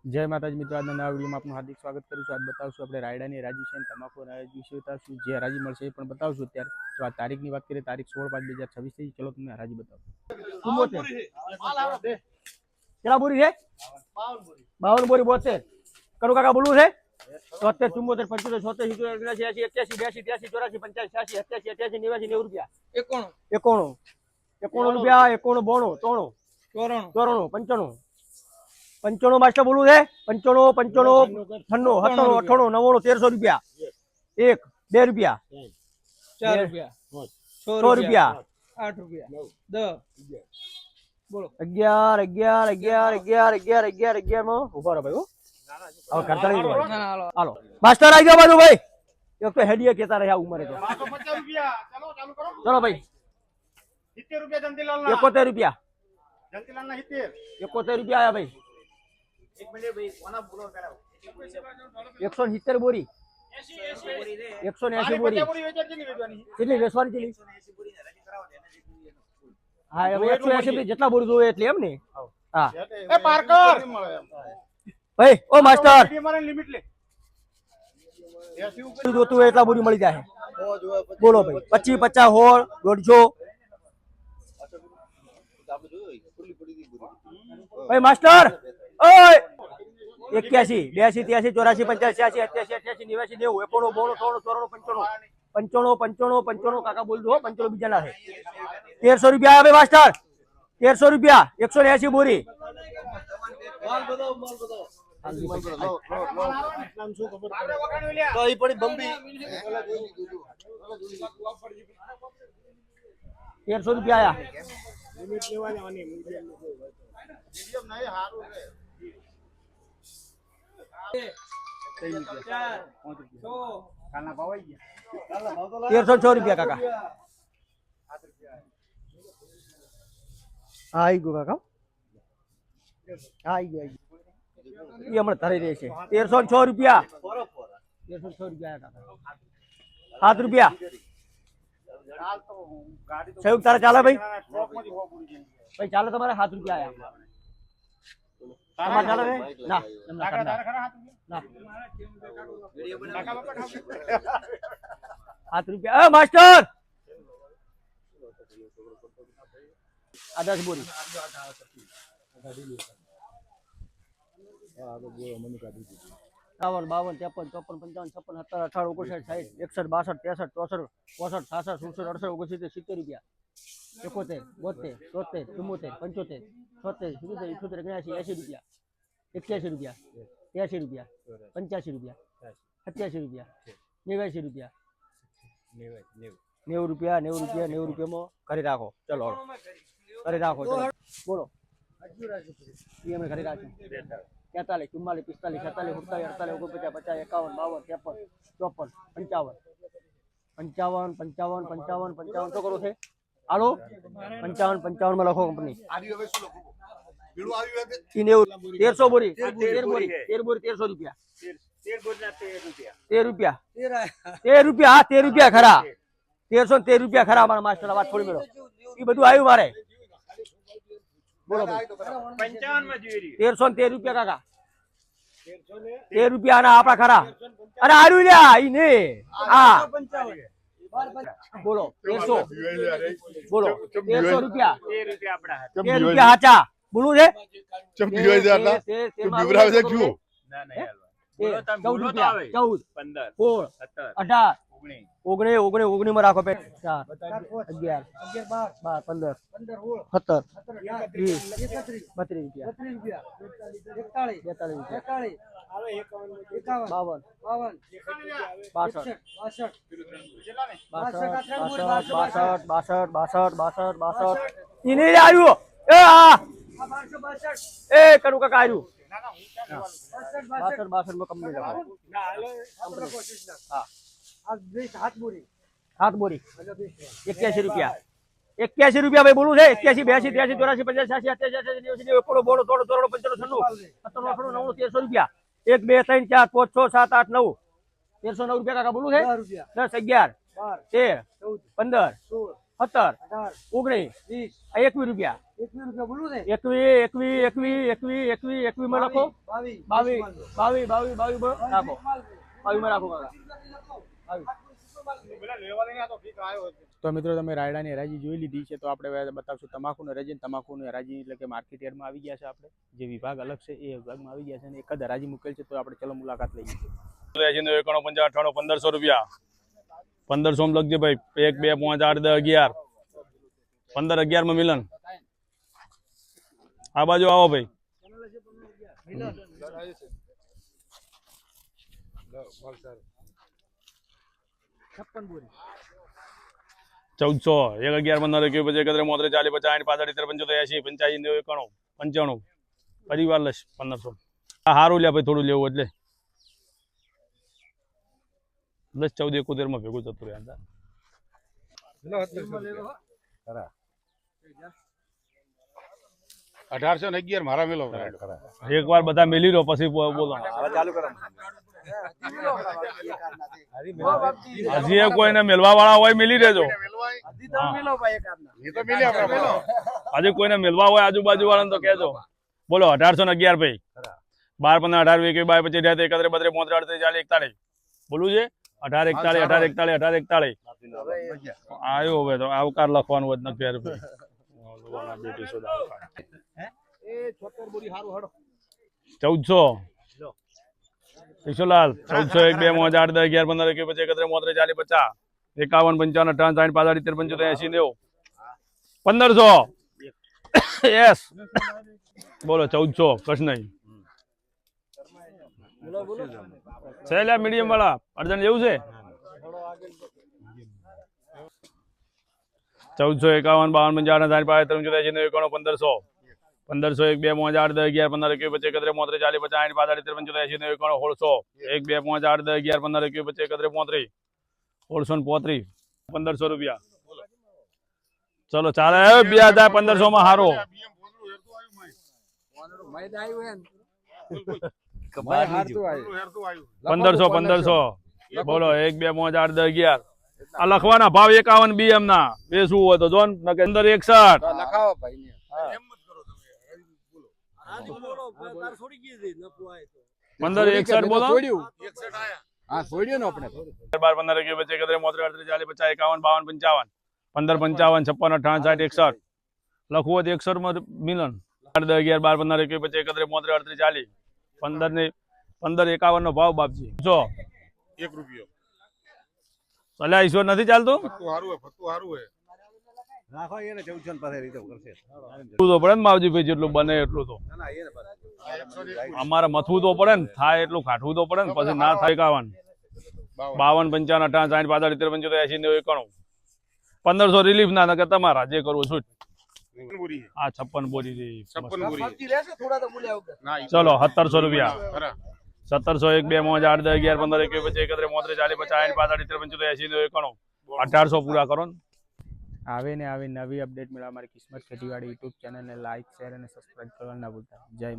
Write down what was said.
जय माताजी मित्रों, आज नवा विडियो में आपનું हार्दिक स्वागत करूँ છું। आज बतावશું આપણે રાયડાની હરાજી છે અને તમાકુ હરાજી વિશે બતાવશું। જે હરાજી મળશે એ પણ બતાવશું। અત્યારે તો આ તારીખની વાત કરીએ, તારીખ 16/5/2026 થઈ। ચલો તમને હરાજી બતાવું। કેટલા બોરી છે? 52 બોરી 72 કરું કાકા બોલવું છે? 73 74 75 76 77 80 81 82 83 84 85 86 87 88 90 રૂપિયા 91 રૂપિયા 91 92 93 94 95 માસ્ટર બોલવું છે? 95 95 96 97 98 99 1300 રૂપિયા 1 2 રૂપિયા 4 રૂપિયા 6 રૂપિયા 8 રૂપિયા 10 બોલો 11 11 11 11 11 11 માં ઉભા રહો ભાઈ। હવે કરતા નહીં હાલો માસ્ટર આવી ગયો બાજુ ભાઈ। એક તો હેડીએ કેતા રહ્યા ઉમરે તો 250 રૂપિયા ચલો ચાલુ કરો। ચલો ભાઈ 70 રૂપિયા જંતીલાલ ના 71 રૂપિયા જંતીલાલ ના 71 રૂપિયા આયા ભાઈ। एक मिनट भाई कोना बोलो कराओ 170 बोरी 180 बोरी કેટલી વેચવાની કેટલી 180 બોરી હરાજી કરાવો એને જેટલી હા હવે 180 જેટલા બોરી જોવે એટલે એમ ને હા એ પાર્કર ભાઈ ઓ માસ્ટર મારે લિમિટ લે 80 ઉપર જોતું હોય એટલા બોરી મળી જાય। બોલો ભાઈ 25 50 હોળ 150 ભાઈ માસ્ટર ओए 81 82 83 84 85 86 87 88 89 90 91 92 93 94 95 95 કાકા બોલ દો 95 બીજા ના છે 1300 રૂપિયા આવે માસ્ટર 1300 રૂપિયા 180 બોરી માલ બતાવો નામ શું ખબર તો ઈ પડી બંબી 1300 રૂપિયા આયા લિમિટ લેવાની મીડિયમ નહીં હારું છે 1306 રૂપિયા કાકા आई गो काका आई गयो ये हमने धरी रहे छे 1306 रुपया 1306 रुपया काका 7 रुपया सहयोग तारा चाले भाई भाई चाले तुम्हारे 7 रुपया आया તમાર ચાલે રે ના એમના તારા ખરા 7 રૂપિયા એ માસ્ટર આ 10 બોરી આ બોલો મને કાઢી દીધી 52 53 54 55 56 57 18 59 60 61 62 63 64 65 66 67 68 69 70 રૂપિયા 71 72 73 74 75 77 77 80 રૂપિયા 81 રૂપિયા 81 રૂપિયા 85 રૂપિયા 87 રૂપિયા 90 રૂપિયા 90 રૂપિયા 90 રૂપિયામાં કરી રાખો। ચલો કરી રાખો બોલો એ અમે કરી રાખો 43 44 45 46 47 48 49 50 51 52 53 54 55 55 55 શું કરો છે હાલો 55 55 માં લખો કંપની 1300 બોરી 13 બોરી 1300 રૂપિયા 13 રૂપિયા 13 રૂપિયા હા 13 રૂપિયા ખરા 1313 રૂપિયા ખરા મારા માસ્ટર વાત થોડી મેળો એ બધું આવ્યું મારે બોલો 55 માં જોઈ 1313 રૂપિયા કાકા 13 રૂપિયા ના આપડા ખરા અરે આર્યું લ્યા ઈ ને હા બોલો 1300 બોલો 1300 રૂપિયા 13 રૂપિયા હાચા બોલું છે ચમ બીવાય છે આટલા તું બીવરાવે છે ક્યું ના ના બોલો તમે બોલો તો આવે 14 15 16 17 18 19 માં રાખો પે 4 11 12 15 17 20 રૂપિયા 42 ઇને આવ્યો એ આ એ કરું કાકા આવ્યું 62 માં કંપની લગાવો ના હાલો આપણે કોશિશ ના હા આ 7 બોરી 81 રૂપિયા 81 રૂપિયા ભાઈ બોલું છે 81 82 83 84 85 86 87 88 બોલો થોડો 95 96 97 98 1300 રૂપિયા 1 2 3 4 5 6 7 8 9 1309 રૂપિયા કાકા બોલું છે 10 11 12 13 14 15 16 17 19 21 રૂપિયા 21 માં રાખો 22 રાખો 22 માં રાખો કાકા 22 તો મિત્રો તમે રાયડાની હરાજી જોઈ લીધી છે તો આપણે બતાવશું તમાકુની હરાજી. તમાકુની હરાજી એટલે કે માર્કેટ યાર્ડમાં આવી ગયા છે. આપણે જે વિભાગ અલગ છે એ વિભાગમાં આવી ગયા છે અને એક જ હરાજી મૂકેલ છે તો આપણે ચલો મુલાકાત લઈએ. 1500 રૂપિયા 1500 માં લખજે ભાઈ. 1 2 5 8 10 11 15 11 માં મિલન. આ બાજુ આવો ભાઈ. 1400 1 11 15 21 25 31 32 40 50 60 65 75 80 85 પરિવાર લઈશ 1500. આ સારું લ્યા ભાઈ, થોડું લેવું એટલે બસ 14 71 માં ભેગું થતું રહે. 1811 મારા મેલો એક વાર બધા મેલી લો પછી બોલો. હજી કોઈને મેલવા વાળા હોય મેલી દેજો. હજી કોઈને મેલવા હોય આજુબાજુ વાળા તો કહેજો. બોલો 1811 ભાઈ. 12 15 18 22 25 31 32 33 40 બોલું છે. 18 41 18 41 આવ્યો હવે તો આવકાર લખવાનું હોય નક્કી ભાઈ. બેટી સોદા 1400 ઈશોલાલ 1400 1 2 8 10 11 15 21 25 31 40 50 51 55 58 65 85 80 યસ બોલો 1400 કશ નહીં છે લ્યા મીડિયમ વાળા અર્જન જેવું છે. 1451 52 55 60 65 1500 1500 1 2 5 8 10 11 15 21 25 31 40 50 60 65 85 1600 1 2 5 8 10 11 15 21 25 31 35 1635 રૂપિયા. ચલો ચાલે 1500 માં હારો 1500 બોલો 1 2 5 8 10 11 આ લખવાના ભાવ 51 બીએમ ના બેસવું હોય તો જોન 1561 લખાવો ભાઈ 1561 બોલો. હા છોડ્યો ને આપણે 12 15 21 25 33 40 50 51 55 55 56 58 60 61 લખવું હોય તો 61 માં મિલન. 8 10 11 12 15 21 25 33 40 15 ને 15 51 નો ભાવ બાપજી. જો 1 રૂપિયો અલ્યા ઈશ્વર નથી ચાલતું. ફત્તુ હારું હે રાખો એને 1400 પાસે રીતે કરશે તો પડે ને માવજી ભાઈ જેટલું બને એટલું તો અમારે મથવું તો પડે ને થાય એટલું કાઢવું તો પડે ને પછી ના થાય 51 55 58 60 65 73 85 90 91 1500 રિલીફ ના કે તમારા જે કરવું છૂટ. આ 56 બોરી રી 56 બોરી ચલો 1700 રૂપિયા 1700 1 2 5 8 10 11 15 21 25 31 40 50 60 65 80 90 1800 પૂરા કરો ને. આવે ને આવી નવી અપડેટ મેળવવા મારી કિસ્મત ખેતીવાડી યુટ્યુબ ચેનલને લાઈક શેર અને સબસ્ક્રાઇબ કરવાનું ના ભૂલતા. જય માતા.